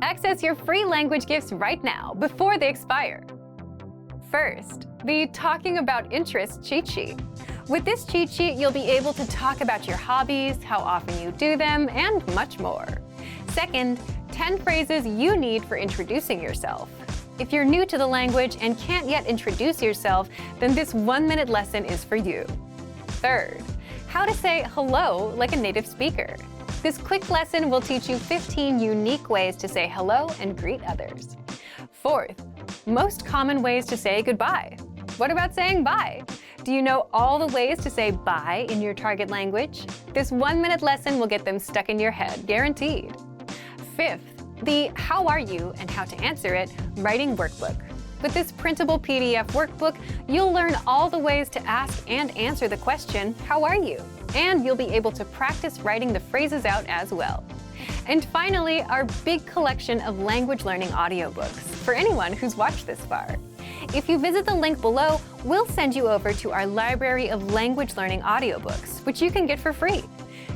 Access your free language gifts right now before they expire. First, the Talking About Interests cheat sheet. With this cheat sheet, you'll be able to talk about your hobbies, how often you do them, and much more. Second, 10 phrases you need for introducing yourself. If you're new to the language and can't yet introduce yourself, then this 1-minute lesson is for you. Third, how to say hello like a native speaker. This quick lesson will teach you 15 unique ways to say hello and greet others. Fourth, most common ways to say goodbye. What about saying bye? Do you know all the ways to say bye in your target language? This 1-minute lesson will get them stuck in your head, guaranteed. Fifth, the How Are You and How to Answer It writing workbook. With this printable PDF workbook, you'll learn all the ways to ask and answer the question, how are you? And you'll be able to practice writing the phrases out as well. And finally, our big collection of language learning audiobooks for anyone who's watched this far. If you visit the link below, we'll send you over to our library of language learning audiobooks, which you can get for free.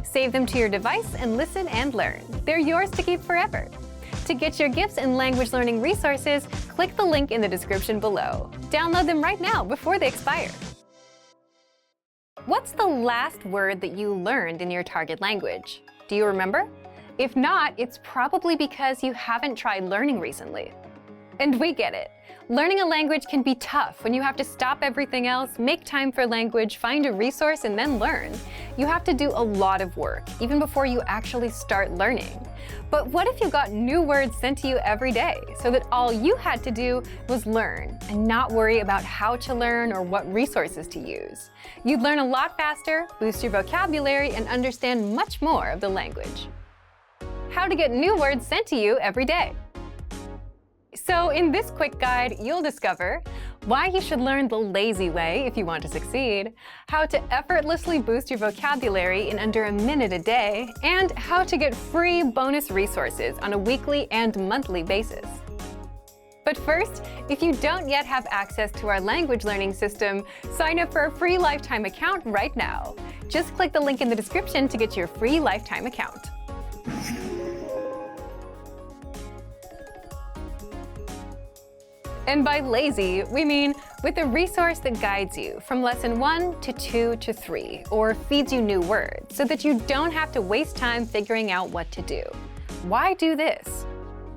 Save them to your device and listen and learn. They're yours to keep forever. To get your gifts and language learning resources, click the link in the description below. Download them right now before they expire. What's the last word that you learned in your target language? Do you remember? If not, it's probably because you haven't tried learning recently. And we get it. Learning a language can be tough when you have to stop everything else, make time for language, find a resource, and then learn. You have to do a lot of work, even before you actually start learning. But what if you got new words sent to you every day, so that all you had to do was learn and not worry about how to learn or what resources to use? You'd learn a lot faster, boost your vocabulary, and understand much more of the language. How to get new words sent to you every day. So in this quick guide, you'll discover why you should learn the lazy way if you want to succeed, how to effortlessly boost your vocabulary in under a minute a day, and how to get free bonus resources on a weekly and monthly basis. But first, if you don't yet have access to our language learning system, sign up for a free lifetime account right now. Just click the link in the description to get your free lifetime account. And by lazy, we mean with a resource that guides you from lesson 1 to 2 to 3, or feeds you new words, so that you don't have to waste time figuring out what to do. Why do this?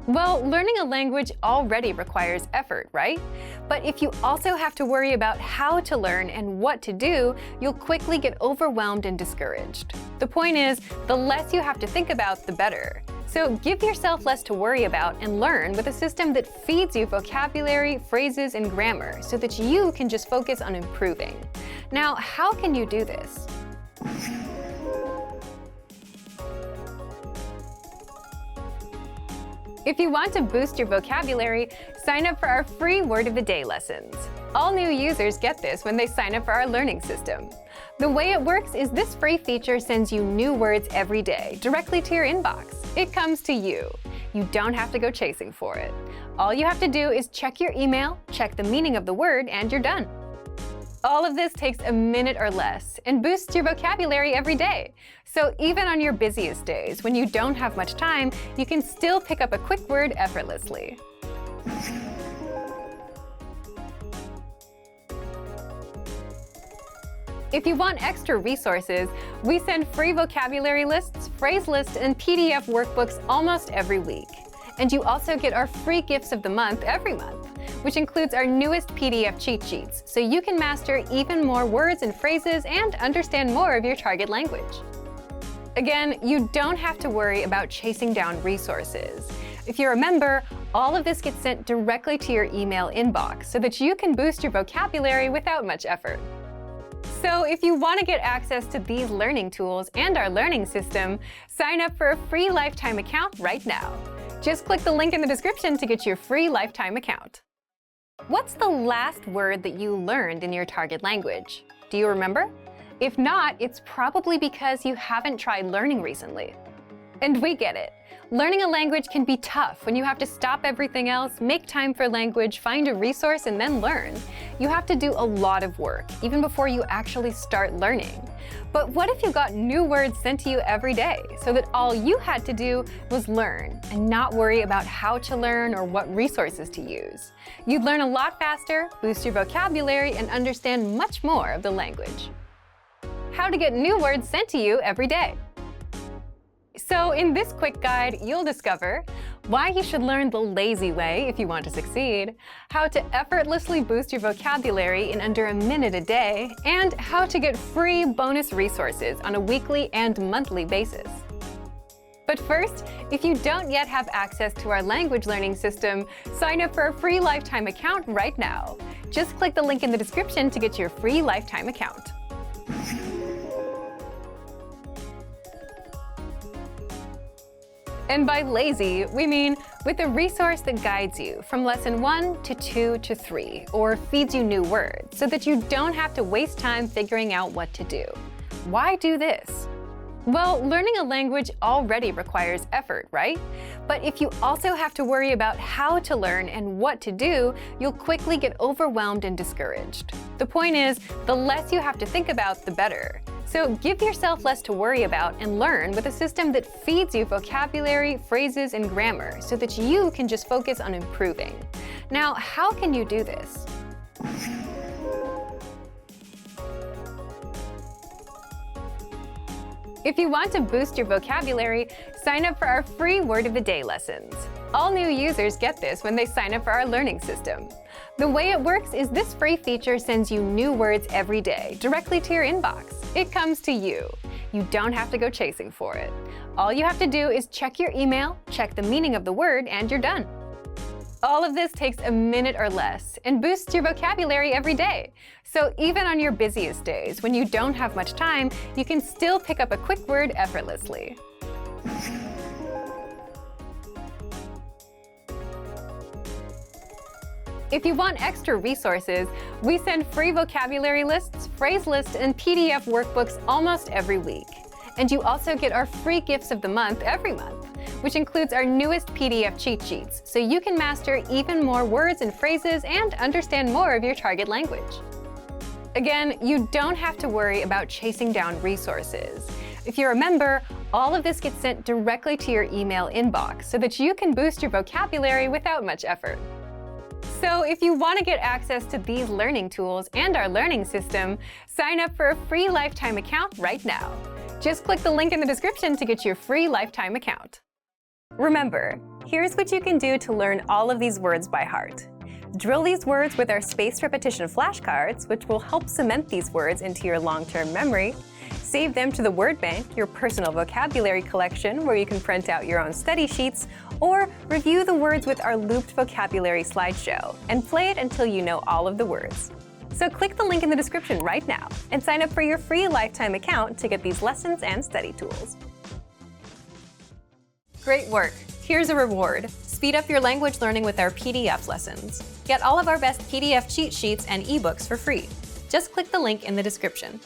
Well, learning a language already requires effort, right? But if you also have to worry about how to learn and what to do, you'll quickly get overwhelmed and discouraged. The point is, the less you have to think about, the better. So give yourself less to worry about and learn with a system that feeds you vocabulary, phrases, and grammar so that you can just focus on improving. Now, how can you do this? If you want to boost your vocabulary, sign up for our free Word of the Day lessons. All new users get this when they sign up for our learning system. The way it works is this free feature sends you new words every day, directly to your inbox. It comes to you. You don't have to go chasing for it. All you have to do is check your email, check the meaning of the word, and you're done. All of this takes a minute or less and boosts your vocabulary every day. So even on your busiest days, when you don't have much time, you can still pick up a quick word effortlessly. If you want extra resources, we send free vocabulary lists, phrase lists, and PDF workbooks almost every week. And you also get our free gifts of the month every month, which includes our newest PDF cheat sheets, so you can master even more words and phrases and understand more of your target language. Again, you don't have to worry about chasing down resources. If you're a member, all of this gets sent directly to your email inbox so that you can boost your vocabulary without much effort. So if you want to get access to these learning tools and our learning system, sign up for a free lifetime account right now. Just click the link in the description to get your free lifetime account. What's the last word that you learned in your target language? Do you remember? If not, it's probably because you haven't tried learning recently. And we get it. Learning a language can be tough when you have to stop everything else, make time for language, find a resource, and then learn. You have to do a lot of work, even before you actually start learning. But what if you got new words sent to you every day, so that all you had to do was learn and not worry about how to learn or what resources to use? You'd learn a lot faster, boost your vocabulary, and understand much more of the language. How to get new words sent to you every day. So in this quick guide, you'll discover why you should learn the lazy way if you want to succeed, how to effortlessly boost your vocabulary in under a minute a day, and how to get free bonus resources on a weekly and monthly basis. But first, if you don't yet have access to our language learning system, sign up for a free lifetime account right now. Just click the link in the description to get your free lifetime account. And by lazy, we mean with a resource that guides you from lesson 1 to 2 to 3, or feeds you new words, so that you don't have to waste time figuring out what to do. Why do this? Well, learning a language already requires effort, right? But if you also have to worry about how to learn and what to do, you'll quickly get overwhelmed and discouraged. The point is, the less you have to think about, the better. So give yourself less to worry about and learn with a system that feeds you vocabulary, phrases, and grammar so that you can just focus on improving. Now, how can you do this? If you want to boost your vocabulary, sign up for our free Word of the Day lessons. All new users get this when they sign up for our learning system. The way it works is this free feature sends you new words every day, directly to your inbox. It comes to you. You don't have to go chasing for it. All you have to do is check your email, check the meaning of the word, and you're done. All of this takes a minute or less and boosts your vocabulary every day. So even on your busiest days, when you don't have much time, you can still pick up a quick word effortlessly. If you want extra resources, we send free vocabulary lists, phrase lists, and PDF workbooks almost every week. And you also get our free gifts of the month every month, which includes our newest PDF cheat sheets, so you can master even more words and phrases and understand more of your target language. Again, you don't have to worry about chasing down resources. If you're a member, all of this gets sent directly to your email inbox so that you can boost your vocabulary without much effort. So if you want to get access to these learning tools and our learning system, sign up for a free lifetime account right now. Just click the link in the description to get your free lifetime account. Remember, here's what you can do to learn all of these words by heart. Drill these words with our spaced repetition flashcards, which will help cement these words into your long-term memory. Save them to the Word Bank, your personal vocabulary collection, where you can print out your own study sheets, or review the words with our looped vocabulary slideshow, and play it until you know all of the words. So click the link in the description right now and sign up for your free lifetime account to get these lessons and study tools. Great work! Here's a reward. Speed up your language learning with our PDF lessons. Get all of our best PDF cheat sheets and ebooks for free. Just click the link in the description.